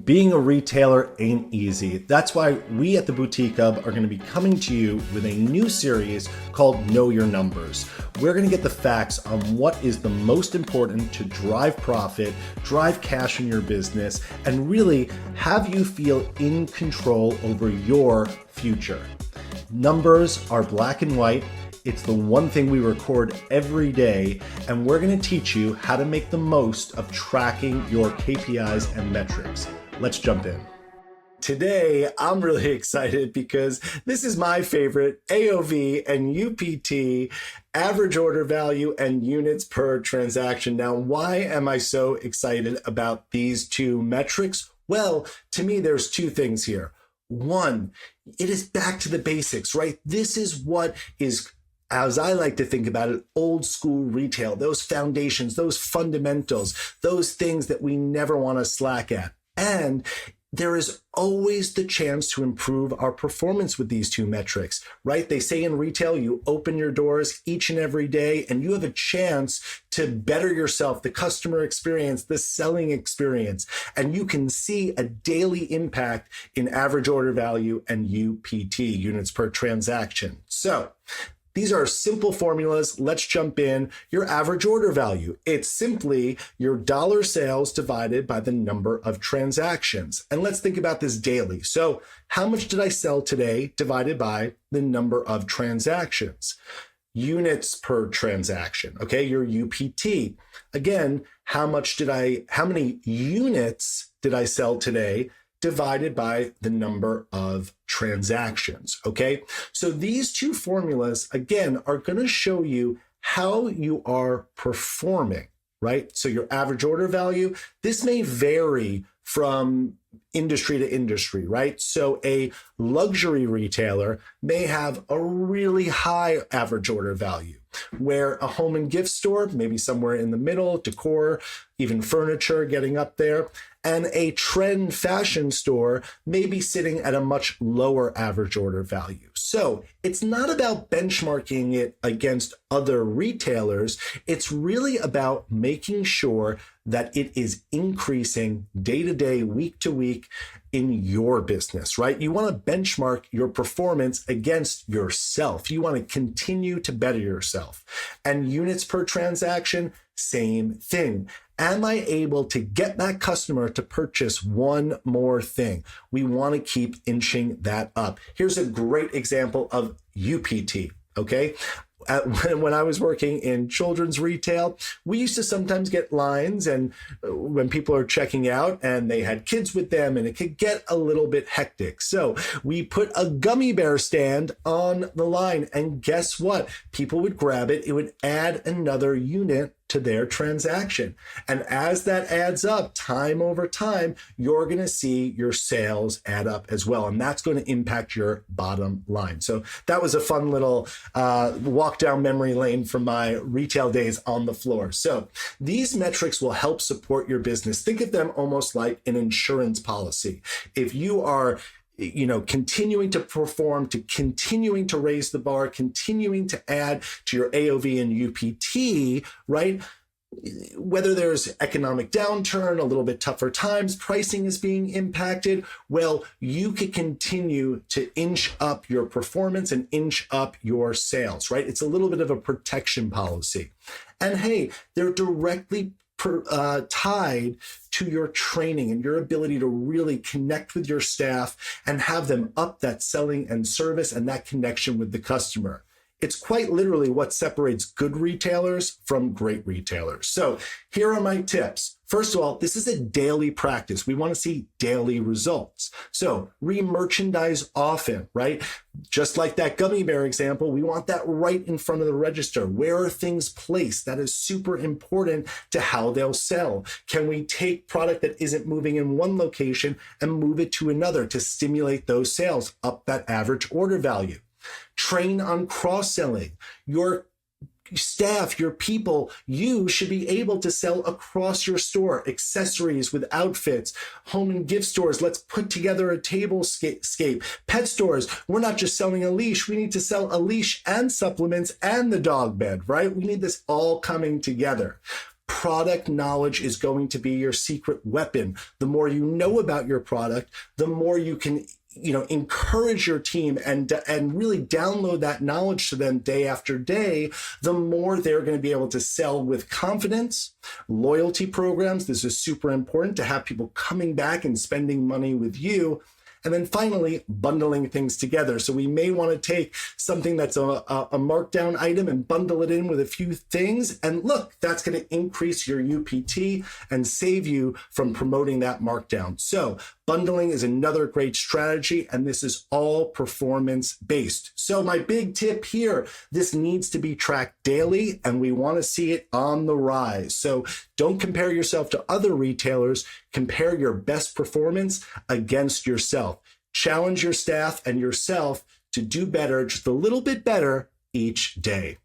Being a retailer ain't easy. That's why we at the Boutique Hub are going to be coming to you with a new series called Know Your Numbers. We're going to get the facts on what is the most important to drive profit, drive cash in your business, and really have you feel in control over your future. Numbers are black and white. It's the one thing we record every day, and we're going to teach you how to make the most of tracking your KPIs and metrics. Let's jump in. Today, I'm really excited because this is my favorite AOV and UPT, average order value and units per transaction. Now, why am I so excited about these two metrics? Well, to me, there's two things here. One, it is back to the basics, right? This is what is, as I like to think about it, old school retail, those foundations, those fundamentals, those things that we never want to slack at. And there is always the chance to improve our performance with these two metrics, right? They say in retail, you open your doors each and every day and you have a chance to better yourself, the customer experience, the selling experience, and you can see a daily impact in average order value and UPT, units per transaction. So these are simple formulas. Let's jump in. Your average order value. It's simply your dollar sales divided by the number of transactions. And let's think about this daily. So how much did I sell today divided by the number of transactions? Units per transaction, okay? Your UPT. Again, how many units did I sell today divided by the number of transactions, okay? So these two formulas, again, are gonna show you how you are performing, right? So your average order value, this may vary from industry to industry, right? So a luxury retailer may have a really high average order value, where a home and gift store, maybe somewhere in the middle, decor, even furniture getting up there, and a trend fashion store may be sitting at a much lower average order value. So it's not about benchmarking it against other retailers. It's really about making sure that it is increasing day to day, week to week in your business, right? You want to benchmark your performance against yourself. You want to continue to better yourself. And units per transaction, same thing. Am I able to get that customer to purchase one more thing? We want to keep inching that up. Here's a great example of UPT, okay? When I was working in children's retail, we used to sometimes get lines, and when people are checking out and they had kids with them, and it could get a little bit hectic. So we put a gummy bear stand on the line, and guess what? People would grab it. It would add another unit to their transaction. And as that adds up time over time, you're going to see your sales add up as well. And that's going to impact your bottom line. So that was a fun little walk down memory lane from my retail days on the floor. So these metrics will help support your business. Think of them almost like an insurance policy. If you are continuing to perform, to continuing to raise the bar, continuing to add to your AOV and UPT, right? Whether there's economic downturn, a little bit tougher times, pricing is being impacted, well, you can continue to inch up your performance and inch up your sales, right? It's a little bit of a protection policy. And hey, they're directly tied to your training and your ability to really connect with your staff and have them up that selling and service and that connection with the customer. It's quite literally what separates good retailers from great retailers. So here are my tips. First of all, this is a daily practice. We want to see daily results. So re-merchandise often, right? Just like that gummy bear example, we want that right in front of the register. Where are things placed? That is super important to how they'll sell. Can we take product that isn't moving in one location and move it to another to stimulate those sales, up that average order value? Train on cross-selling. Your staff, your people, you should be able to sell across your store, accessories with outfits, home and gift stores. Let's put together a table scape. Pet stores, we're not just selling a leash. We need to sell a leash and supplements and the dog bed, right? We need this all coming together. Product knowledge is going to be your secret weapon. The more you know about your product, the more you can encourage your team and really download that knowledge to them day after day, the more they're going to be able to sell with confidence. Loyalty programs, this is super important to have people coming back and spending money with you. And then finally, bundling things together. So we may want to take something that's a markdown item and bundle it in with a few things. And look, that's going to increase your UPT and save you from promoting that markdown. So bundling is another great strategy, and this is all performance based. So my big tip here, this needs to be tracked daily, and we want to see it on the rise. So don't compare yourself to other retailers. Compare your best performance against yourself. Challenge your staff and yourself to do better, just a little bit better each day.